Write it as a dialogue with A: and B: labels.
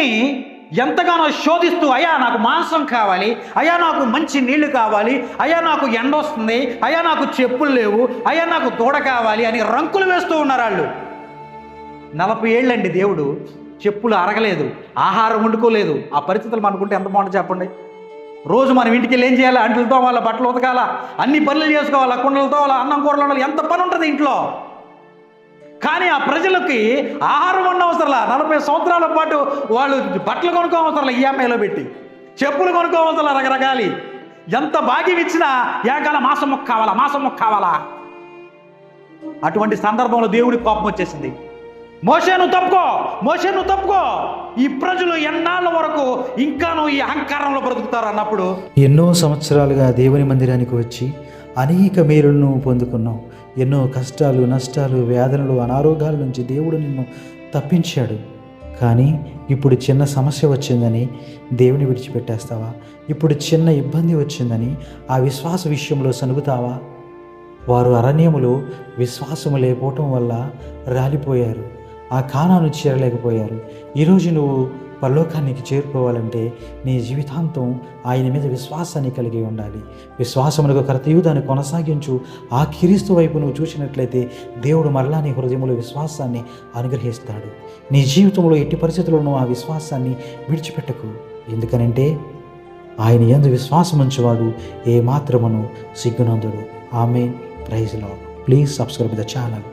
A: దేవుణ్ణి ఎంతగానో శోధిస్తూ, అయ్యా నాకు మాంసం కావాలి, అయ్యా నాకు మంచి నీళ్లు కావాలి, అయ్యా నాకు ఎండ వస్తుంది, అయ్యా నాకు చెప్పులు లేవు, అయ్యా నాకు దూడ కావాలి అని రంకులు వేస్తూ ఉన్నారు వాళ్ళు. 40 ఏళ్ళండి దేవుడు చెప్పులు అరగలేదు, ఆహారం వండుకోలేదు. ఆ పరిస్థితులు మనకుంటే ఎంత బాగుంటుంది చెప్పండి. రోజు మనం ఇంటికి వెళ్ళి ఏం చేయాలి? అంట్లు తోమాలా, బట్టలు ఉతకాలా, అన్ని పనులు చేసుకోవాలా, కుండలతో అన్నం కూరలు ఉండాలి, ఎంత పని ఉంటుంది ఇంట్లో. కానీ ఆ ప్రజలకి ఆహారం ఉన్న అవసరంలా, 40 సంవత్సరాల పాటు వాళ్ళు బట్టలు కొనుక్కోవసరంలా, ఈఎంఐలో పెట్టి చెప్పులు కొనుక్కోవసరంలా, రకరకాలి. ఎంత భాగ్యం ఇచ్చినా ఏకాల మాసం మొక్క కావాలా, మాసం మొక్క కావాలా. అటువంటి సందర్భంలో దేవుడికి కోపం వచ్చేసింది. మోషే నువ్వు తప్పుకో, ఈ ప్రజలు ఎన్నాళ్ళ వరకు ఇంకాను ఈ అహంకారంలో బ్రతుకుతారు అన్నప్పుడు,
B: ఎన్నో సంవత్సరాలుగా దేవుని మందిరానికి వచ్చి అనేక మేలులను పొందుకున్నావు. ఎన్నో కష్టాలు, నష్టాలు, వేదనలు, అనారోగ్యాల నుంచి దేవుడు నిన్ను తప్పించాడు. కానీ ఇప్పుడు చిన్న సమస్య వచ్చిందని దేవుని విడిచిపెట్టేస్తావా? ఇప్పుడు చిన్న ఇబ్బంది వచ్చిందని ఆ విశ్వాస విషయంలో సనుగుతావా? వారు అరణ్యములో విశ్వాసము లేకపోవటం వల్ల రాలిపోయారు, ఆ కానాను చేరలేకపోయారు. ఈరోజు నువ్వు పరలోకానికి చేరుకోవాలంటే నీ జీవితాంతం ఆయన మీద విశ్వాసాన్ని కలిగి ఉండాలి. విశ్వాసమునకు కర్తయు దాన్ని కొనసాగించు. ఆ క్రీస్తు వైపు నువ్వు చూసినట్లయితే దేవుడు మరలా నీ హృదయంలో విశ్వాసాన్ని అనుగ్రహిస్తాడు. నీ జీవితంలో ఎట్టి పరిస్థితుల్లోనూ ఆ విశ్వాసాన్ని విడిచిపెట్టకు. ఎందుకనంటే ఆయన యందు విశ్వాసం ఉంచువాడు ఏ మాత్రమును సిగ్గునందుడు. ఆమేన్. Praise Lord. Please subscribe the channel.